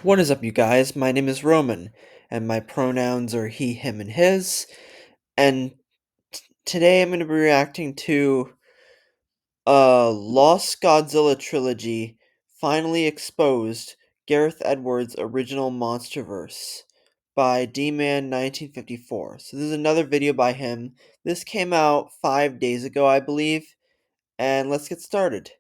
What is up, you guys? My name is Roman, and my pronouns are he, him, and his. And today I'm going to be reacting to Lost Godzilla Trilogy Finally Exposed Gareth Edwards' Original MonsterVerse by D-Man 1954. So this is another video by him. This came out 5 days ago, I believe, and let's get started.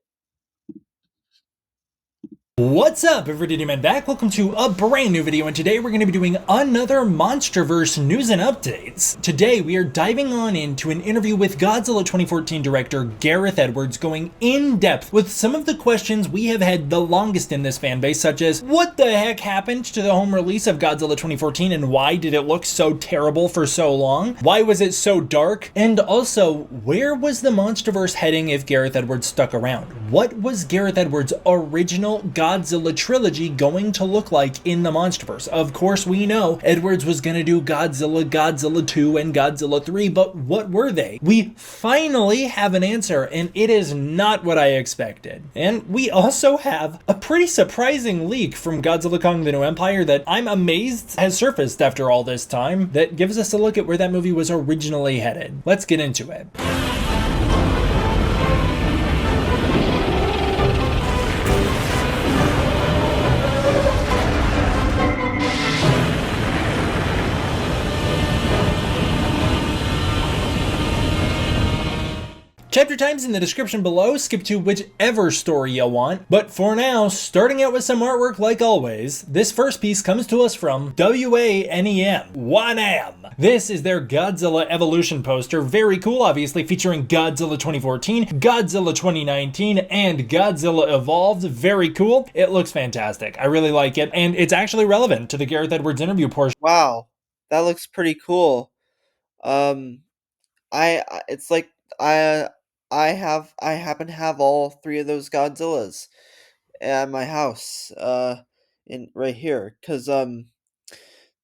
What's up, everybody? Man back. Welcome to a brand new video, and today we're going to be doing another MonsterVerse news and updates. Today we are diving on into an interview with Godzilla 2014 director Gareth Edwards, going in depth with some of the questions we have had the longest in this fanbase, such as what the heck happened to the home release of Godzilla 2014 and why did it look so terrible for so long? Why was it so dark? And also, where was the MonsterVerse heading if Gareth Edwards stuck around? What was Gareth Edwards' original Godzilla trilogy going to look like in the MonsterVerse? Of course, we know Edwards was going to do Godzilla, Godzilla 2, and Godzilla 3, but what were they? We finally have an answer, and it is not what I expected. And we also have a pretty surprising leak from Godzilla Kong: The New Empire that I'm amazed has surfaced after all this time that gives us a look at where that movie was originally headed. Let's get into it. Chapter time's in the description below, skip to whichever story you want, but for now, starting out with some artwork like always, this first piece comes to us from WANEM, 1M. This is their Godzilla Evolution poster, very cool, obviously featuring Godzilla 2014, Godzilla 2019, and Godzilla Evolved, very cool. It looks fantastic, I really like it, and it's actually relevant to the Gareth Edwards interview portion. Wow, that looks pretty cool. It's like I happen to have all three of those Godzillas at my house, in right here, cause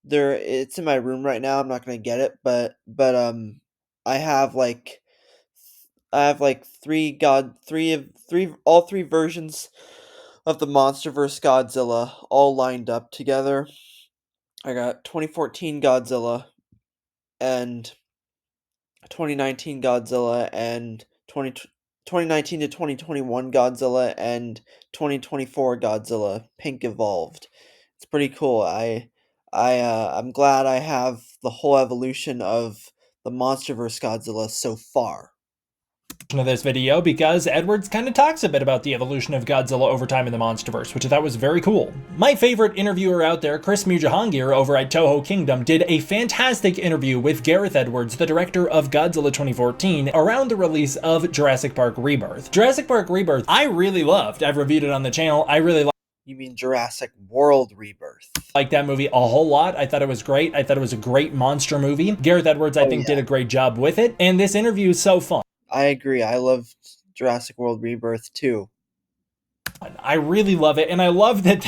it's in my room right now. I'm not gonna get it, but I have like all three versions of the MonsterVerse Godzilla all lined up together. I got 2014 Godzilla and 2019 Godzilla and 2019 to 2021 Godzilla and 2024 Godzilla Pink Evolved. It's pretty cool. I'm glad I have the whole evolution of the MonsterVerse Godzilla so far. Of this video because Edwards kind of talks a bit about the evolution of Godzilla over time in the MonsterVerse, which I thought was very cool. My favorite interviewer out there, Chris Mujahangir over at Toho Kingdom, did a fantastic interview with Gareth Edwards, the director of Godzilla 2014, around the release of Jurassic Park Rebirth. Jurassic Park Rebirth, I really loved. I've reviewed it on the channel. I really liked. You mean Jurassic World Rebirth? Like that movie a whole lot. I thought it was great. I thought it was a great monster movie. Gareth Edwards, I think, did a great job with it, and this interview is so fun. I agree. I loved Jurassic World Rebirth too. I really love it, and I love that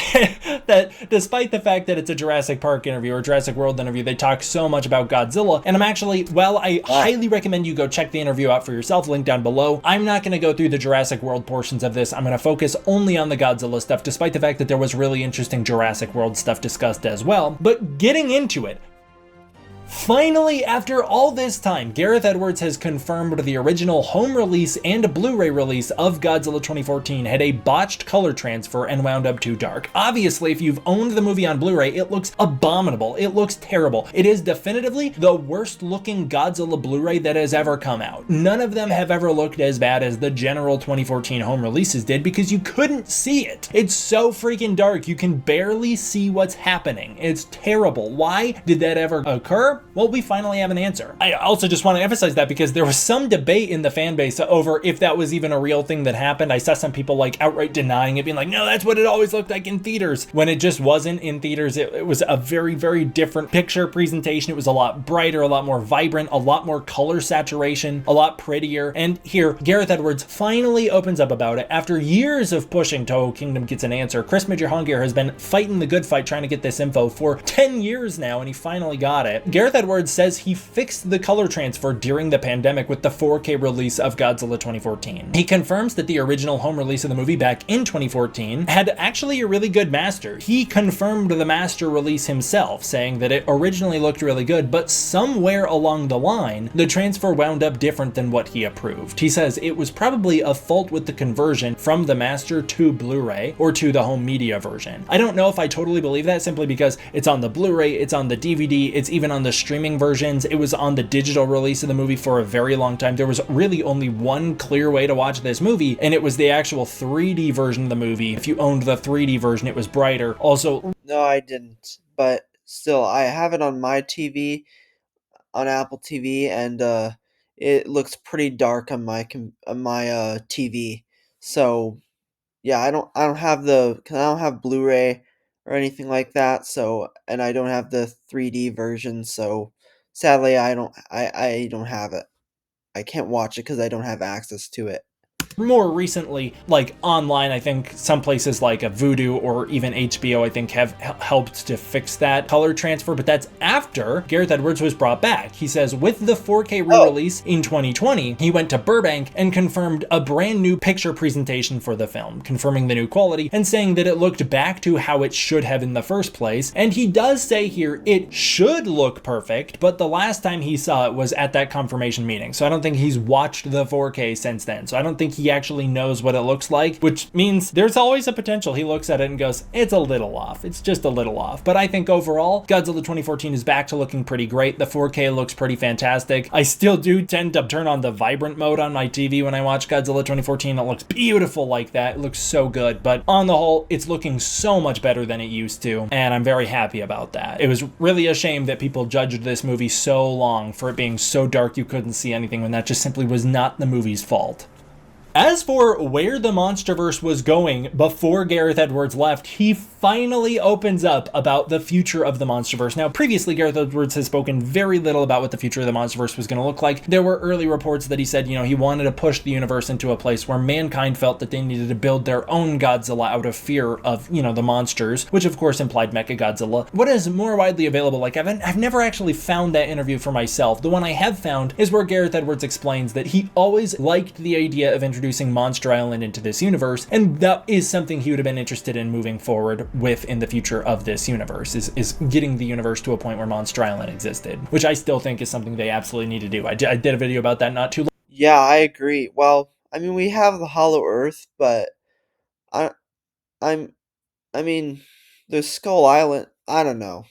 that despite the fact that it's a Jurassic Park interview or Jurassic World interview, they talk so much about Godzilla. And I'm actually, I highly recommend you go check the interview out for yourself, link down below. I'm not going to go through the Jurassic World portions of this. I'm going to focus only on the Godzilla stuff, despite the fact that there was really interesting Jurassic World stuff discussed as well. But getting into it, finally, after all this time, Gareth Edwards has confirmed the original home release and Blu-ray release of Godzilla 2014 had a botched color transfer and wound up too dark. Obviously, if you've owned the movie on Blu-ray, it looks abominable. It looks terrible. It is definitively the worst looking Godzilla Blu-ray that has ever come out. None of them have ever looked as bad as the general 2014 home releases did because you couldn't see it. It's so freaking dark, you can barely see what's happening. It's terrible. Why did that ever occur? Well, we finally have an answer. I also just want to emphasize that because there was some debate in the fan base over if that was even a real thing that happened. I saw some people like outright denying it, being like, no, that's what it always looked like in theaters, when it just wasn't in theaters. It was a very, very different picture presentation. It was a lot brighter, a lot more vibrant, a lot more color saturation, a lot prettier. And here, Gareth Edwards finally opens up about it. After years of pushing, Toho Kingdom gets an answer. Chris Mujahangir has been fighting the good fight trying to get this info for 10 years now, and he finally got it. Gareth Gareth Edwards says he fixed the color transfer during the pandemic with the 4K release of Godzilla 2014. He confirms that the original home release of the movie back in 2014 had actually a really good master. He confirmed the master release himself, saying that it originally looked really good, but somewhere along the line, the transfer wound up different than what he approved. He says it was probably a fault with the conversion from the master to Blu-ray or to the home media version. I don't know if I totally believe that, simply because it's on the Blu-ray, it's on the DVD, it's even on the streaming versions. It was on the digital release of the movie for a very long time. There was really only one clear way to watch this movie, and it was the actual 3D version of the movie. If you owned the 3D version, it was brighter. Also, No, I didn't. But still, I have it on my TV, on Apple TV, and it looks pretty dark on my TV. So yeah, I don't have cause I don't have Blu-ray or anything like that. So, and I don't have the 3D version. So sadly, I don't have it. I can't watch it because I don't have access to it. more recently, like online, I think some places like a Vudu or even HBO, I think, have helped to fix that color transfer, but that's after Gareth Edwards was brought back. He says with the 4K re-release in 2020, he went to Burbank and confirmed a brand new picture presentation for the film, confirming the new quality and saying that it looked back to how it should have in the first place. And he does say here it should look perfect, but the last time he saw it was at that confirmation meeting. So I don't think he's watched the 4K since then. So I don't think he actually knows what it looks like, which means there's always a potential he looks at it and goes, it's a little off. It's just a little off. But I think overall, Godzilla 2014 is back to looking pretty great. The 4K looks pretty fantastic. I still do tend to turn on the vibrant mode on my TV when I watch Godzilla 2014. It looks beautiful like that. It looks so good. But on the whole, it's looking so much better than it used to. And I'm very happy about that. It was really a shame that people judged this movie so long for it being so dark you couldn't see anything, when that just simply was not the movie's fault. As for where the MonsterVerse was going before Gareth Edwards left, he finally opens up about the future of the MonsterVerse. Now, previously, Gareth Edwards has spoken very little about what the future of the MonsterVerse was going to look like. There were early reports that he said, he wanted to push the universe into a place where mankind felt that they needed to build their own Godzilla out of fear of, the monsters, which of course implied Mechagodzilla. What is more widely available, I've never actually found that interview for myself. The one I have found is where Gareth Edwards explains that he always liked the idea of introducing Monster Island into this universe, and that is something he would have been interested in moving forward with in the future of this universe, is getting the universe to a point where Monster Island existed, which I still think is something they absolutely need to do. I did a video about that not too long. Yeah, I agree. Well, I mean, we have the Hollow Earth, but I, I'm, I mean, the Skull Island. I don't know.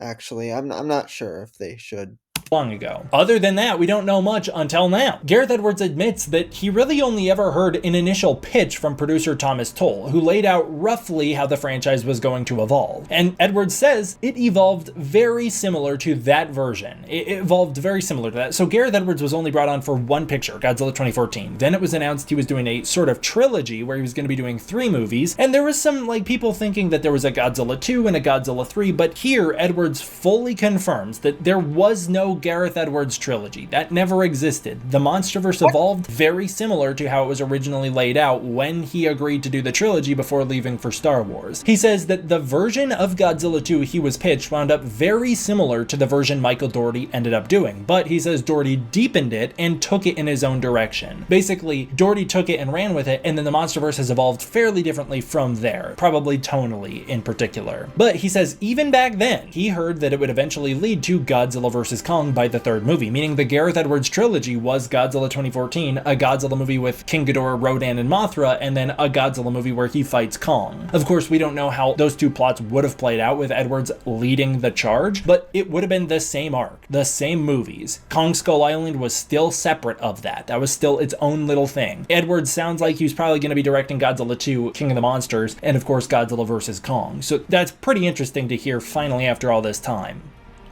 Actually, I'm not sure if they should. Long ago. Other than that, we don't know much until now. Gareth Edwards admits that he really only ever heard an initial pitch from producer Thomas Tull, who laid out roughly how the franchise was going to evolve. And Edwards says it evolved very similar to that version. It evolved very similar to that. So Gareth Edwards was only brought on for one picture, Godzilla 2014. Then it was announced he was doing a sort of trilogy where he was going to be doing 3 movies. And there was some people thinking that there was a Godzilla 2 and a Godzilla 3, but here Edwards fully confirms that there was no Gareth Edwards trilogy. That never existed. The MonsterVerse evolved very similar to how it was originally laid out when he agreed to do the trilogy before leaving for Star Wars. He says that the version of Godzilla 2 he was pitched wound up very similar to the version Michael Dougherty ended up doing, but he says Dougherty deepened it and took it in his own direction. Basically, Dougherty took it and ran with it, and then the MonsterVerse has evolved fairly differently from there, probably tonally in particular. But he says even back then, he heard that it would eventually lead to Godzilla vs. Kong by the 3rd movie, meaning the Gareth Edwards trilogy was Godzilla 2014, a Godzilla movie with King Ghidorah, Rodan, and Mothra, and then a Godzilla movie where he fights Kong. Of course, we don't know how those 2 plots would have played out with Edwards leading the charge, but it would have been the same arc, the same movies. Kong Skull Island was still separate of that. That was still its own little thing. Edwards sounds like he was probably going to be directing Godzilla 2, King of the Monsters, and of course Godzilla vs. Kong. So that's pretty interesting to hear finally after all this time.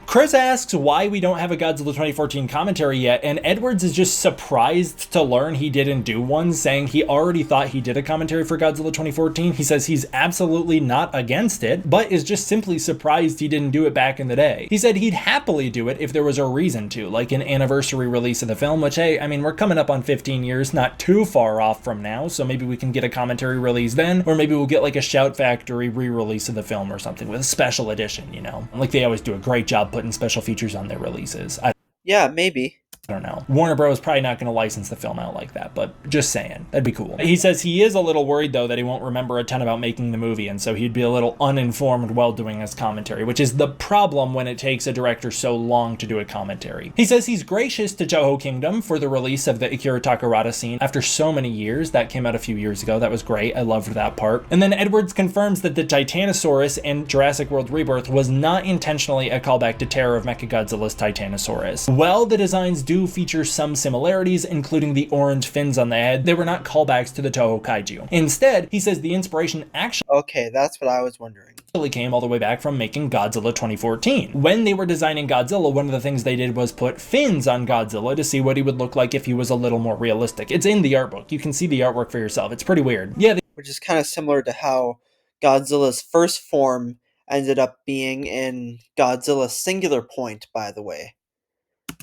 Chris asks why we don't have a Godzilla 2014 commentary yet, and Edwards is just surprised to learn he didn't do one, saying he already thought he did a commentary for Godzilla 2014. He says he's absolutely not against it, but is just simply surprised he didn't do it back in the day. He said he'd happily do it if there was a reason to, like an anniversary release of the film, which, hey, I mean, we're coming up on 15 years, not too far off from now, so maybe we can get a commentary release then, or maybe we'll get like a Shout Factory re-release of the film or something with a special edition, like they always do a great job putting special features on their releases. Yeah, maybe. I don't know. Warner Bros. Probably not going to license the film out like that, but just saying. That'd be cool. He says he is a little worried, though, that he won't remember a ton about making the movie, and so he'd be a little uninformed while doing his commentary, which is the problem when it takes a director so long to do a commentary. He says he's gracious to Toho Kingdom for the release of the Akira Takarada scene after so many years. That came out a few years ago. That was great. I loved that part. And then Edwards confirms that the Titanosaurus in Jurassic World Rebirth was not intentionally a callback to Terror of Mechagodzilla's Titanosaurus. While the designs do feature some similarities, including the orange fins on the head, they were not callbacks to the Toho Kaiju. Instead, he says the inspiration actually Okay, that's what I was wondering. came all the way back from making Godzilla 2014. When they were designing Godzilla, one of the things they did was put fins on Godzilla to see what he would look like if he was a little more realistic. It's in the art book. You can see the artwork for yourself. It's pretty weird. Yeah, Which is kind of similar to how Godzilla's first form ended up being in Godzilla Singular Point, by the way.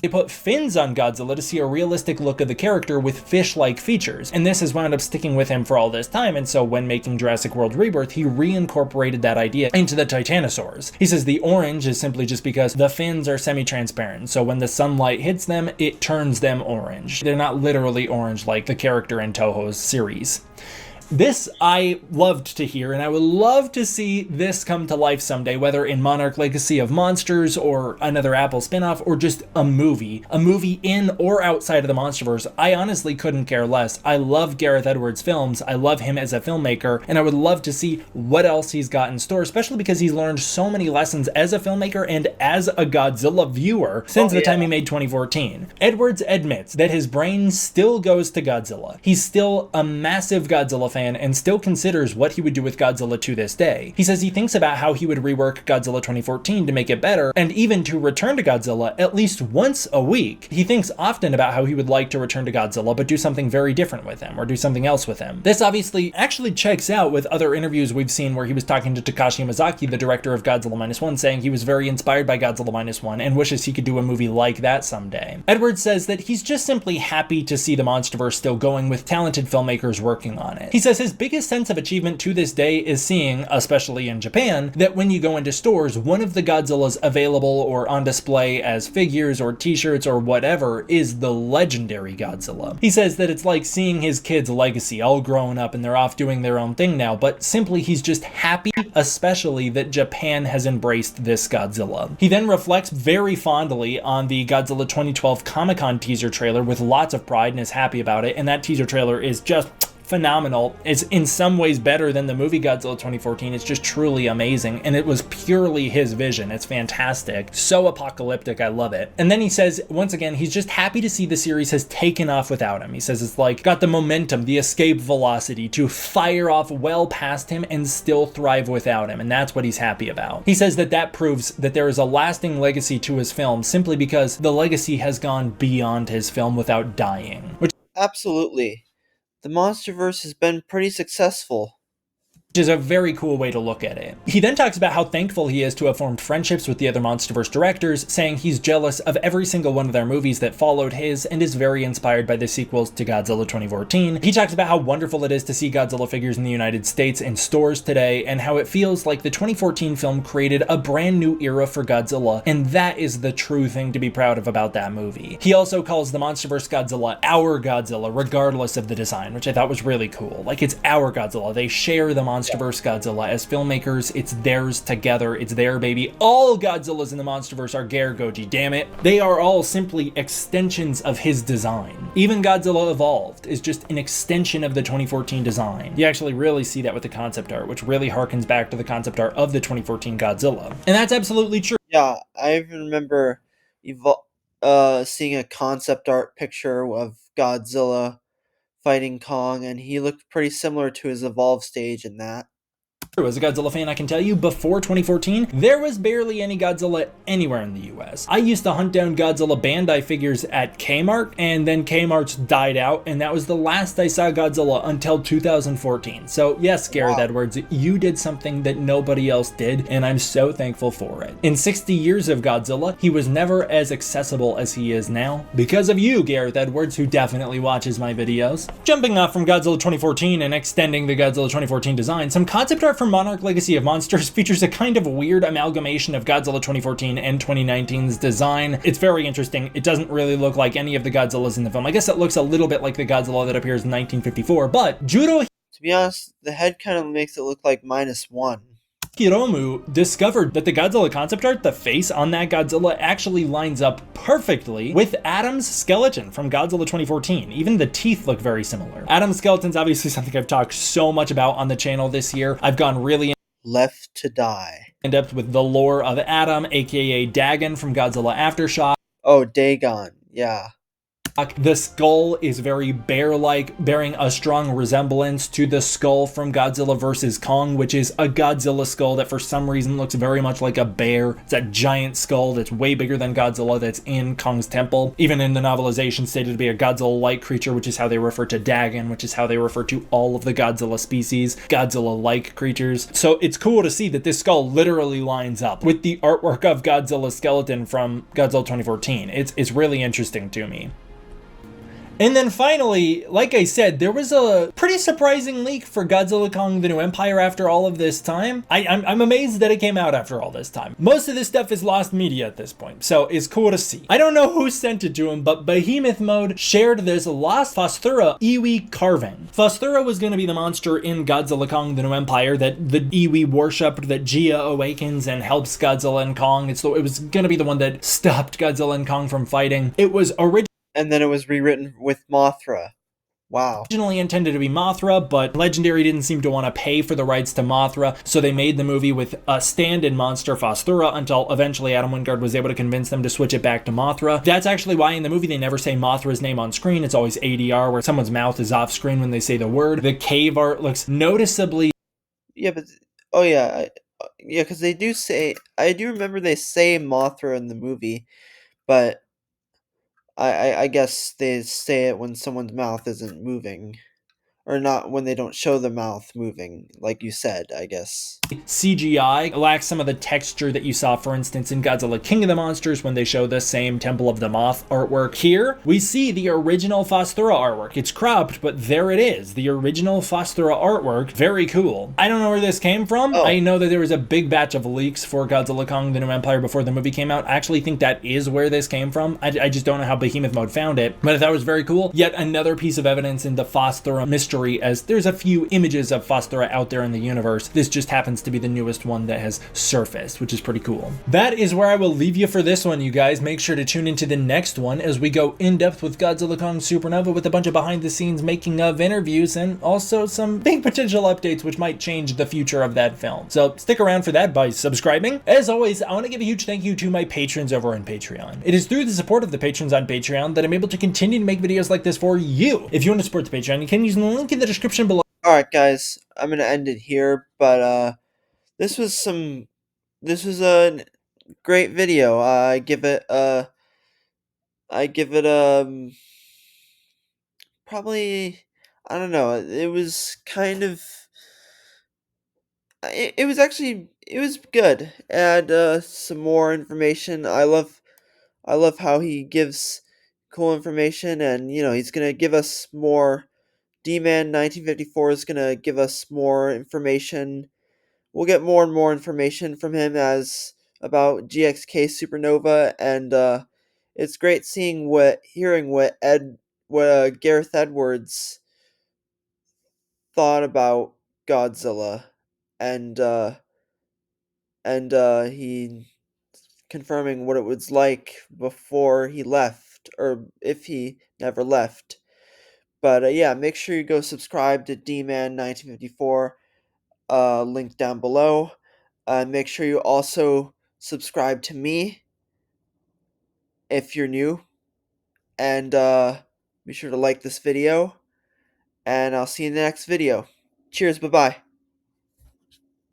they put fins on Godzilla to see a realistic look of the character with fish-like features, and this has wound up sticking with him for all this time, and so when making Jurassic World Rebirth, he reincorporated that idea into the Titanosaurs. He says the orange is simply just because the fins are semi-transparent, so when the sunlight hits them, it turns them orange. They're not literally orange like the character in Toho's series. This I loved to hear, and I would love to see this come to life someday, whether in Monarch Legacy of Monsters or another Apple spinoff or just a movie in or outside of the MonsterVerse. I honestly couldn't care less. I love Gareth Edwards' films. I love him as a filmmaker, and I would love to see what else he's got in store, especially because he's learned so many lessons as a filmmaker and as a Godzilla viewer since the time he made 2014. Edwards admits that his brain still goes to Godzilla. He's still a massive Godzilla fan and still considers what he would do with Godzilla to this day. He says he thinks about how he would rework Godzilla 2014 to make it better, and even to return to Godzilla at least once a week. He thinks often about how he would like to return to Godzilla, but do something very different with him, or do something else with him. This obviously actually checks out with other interviews we've seen where he was talking to Takashi Mizaki, the director of Godzilla Minus One, saying he was very inspired by Godzilla Minus One and wishes he could do a movie like that someday. Edwards says that he's just simply happy to see the MonsterVerse still going with talented filmmakers working on it. He says his biggest sense of achievement to this day is seeing, especially in Japan, that when you go into stores, one of the Godzillas available or on display as figures or t-shirts or whatever is the legendary Godzilla. He says that it's like seeing his kids' legacy all grown up and they're off doing their own thing now, but simply he's just happy, especially that Japan has embraced this Godzilla. He then reflects very fondly on the Godzilla 2012 Comic-Con teaser trailer with lots of pride and is happy about it, and that teaser trailer is just phenomenal. It's in some ways better than the movie Godzilla 2014. It's just truly amazing, and it was purely his vision. It's fantastic. So apocalyptic. I love it. And then he says, once again, he's just happy to see the series has taken off without him. He says it's like got the momentum, the escape velocity to fire off well past him and still thrive without him, and that's what he's happy about. He says that that proves that there is a lasting legacy to his film simply because the legacy has gone beyond his film without dying. Absolutely. The MonsterVerse has been pretty successful. Which is a very cool way to look at it. He then talks about how thankful he is to have formed friendships with the other MonsterVerse directors, saying he's jealous of every single one of their movies that followed his and is very inspired by the sequels to Godzilla 2014. He talks about how wonderful it is to see Godzilla figures in the United States in stores today, and how it feels like the 2014 film created a brand new era for Godzilla, and that is the true thing to be proud of about that movie. He also calls the MonsterVerse Godzilla our Godzilla, regardless of the design, which I thought was really cool. Like, it's our Godzilla. They share the MonsterVerse Godzilla. As filmmakers, it's theirs together. It's their baby. All Godzillas in the MonsterVerse are Goji, damn it. They are all simply extensions of his design. Even Godzilla Evolved is just an extension of the 2014 design. You actually really see that with the concept art, which really harkens back to the concept art of the 2014 Godzilla. And that's absolutely true. Yeah, I even remember seeing a concept art picture of Godzilla fighting Kong, and he looked pretty similar to his Evolve stage in that. As a Godzilla fan, I can tell you, before 2014, there was barely any Godzilla anywhere in the US. I used to hunt down Godzilla Bandai figures at Kmart, and then Kmart's died out, and that was the last I saw Godzilla until 2014. So yes, Gareth Edwards, you did something that nobody else did, and I'm so thankful for it. In 60 years of Godzilla, he was never as accessible as he is now, because of you, Gareth Edwards, who definitely watches my videos. Jumping off from Godzilla 2014 and extending the Godzilla 2014 design, some concept art from from Monarch Legacy of Monsters features a kind of weird amalgamation of Godzilla 2014 and 2019's design. It's very interesting. It doesn't really look like any of the Godzillas in the film. I guess it looks a little bit like the Godzilla that appears in 1954, but Juro, to be honest, the head kind of makes it look like -1. Hiromu discovered that the Godzilla concept art, the face on that Godzilla, actually lines up perfectly with Adam's skeleton from Godzilla 2014. Even the teeth look very similar. Adam's skeleton's obviously something I've talked so much about on the channel this year. I've gone really Left to die. in depth with the lore of Adam, aka Dagon from Godzilla Aftershock. Oh, Dagon. Yeah. The skull is very bear-like, bearing a strong resemblance to the skull from Godzilla vs. Kong, which is a Godzilla skull that for some reason looks very much like a bear. It's a giant skull that's way bigger than Godzilla that's in Kong's temple. Even in the novelization stated to be a Godzilla-like creature, which is how they refer to Dagon, which is how they refer to all of the Godzilla species, Godzilla-like creatures. So it's cool to see that this skull literally lines up with the artwork of Godzilla's skeleton from Godzilla 2014. It's really interesting to me. And then finally, like I said, there was a pretty surprising leak for Godzilla Kong: The New Empire after all of this time. I'm amazed that it came out after all this time. Most of this stuff is lost media at this point, so it's cool to see. I don't know who sent it to him, but Behemoth Mode shared this lost Phosphura Iwi carving. Phosphura was going to be the monster in Godzilla Kong: The New Empire that the Iwi worshipped, that Gia awakens and helps Godzilla and Kong. It was going to be the one that stopped Godzilla and Kong from fighting. It was originally And then it was rewritten with Mothra. Wow. Originally intended to be Mothra, but Legendary didn't seem to want to pay for the rights to Mothra, so they made the movie with a stand-in monster, Phosphura, until eventually Adam Wingard was able to convince them to switch it back to Mothra. That's actually why in the movie they never say Mothra's name on screen. It's always ADR, where someone's mouth is off screen when they say the word. The cave art looks noticeably... Yeah, but... Oh, yeah. Yeah, because they do say... I do remember they say Mothra in the movie, but... I guess they say it when someone's mouth isn't moving. Or not when they don't show the mouth moving, like you said, I guess. CGI lacks some of the texture that you saw, for instance, in Godzilla King of the Monsters when they show the same Temple of the Moth artwork. Here, we see the original Phosphura artwork. It's cropped, but there it is. The original Phosphura artwork. Very cool. I don't know where this came from. I know that there was a big batch of leaks for Godzilla Kong: The New Empire before the movie came out. I actually think that is where this came from. I just don't know how Behemoth Mode found it, but I thought it was very cool. Yet another piece of evidence in the Phosphura mystery, as there's a few images of Phosphura out there in the universe. This just happens to be the newest one that has surfaced, which is pretty cool. That is where I will leave you for this one, you guys. Make sure to tune into the next one as we go in depth with Godzilla Kong Supernova with a bunch of behind the scenes making of interviews and also some big potential updates which might change the future of that film. So stick around for that by subscribing. As always, I want to give a huge thank you to my patrons over on Patreon. It is through the support of the patrons on Patreon that I'm able to continue to make videos like this for you. If you want to support the Patreon, you can use the link in the description below. Alright, guys, I'm gonna end it here, but this was a great video. I give it probably, I don't know, it was kind of, it was actually, it was good. Add some more information. I love how he gives cool information, and he's gonna give us more. D-Man 1954 is gonna give us more information. We'll get more and more information from him as about GXK Supernova, and it's great hearing what Gareth Edwards thought about Godzilla, and he confirming what it was like before he left, or if he never left. But yeah, make sure you go subscribe to D-Man 1954. Link down below. Make sure you also subscribe to me if you're new, and be sure to like this video, and I'll see you in the next video. Cheers, bye-bye.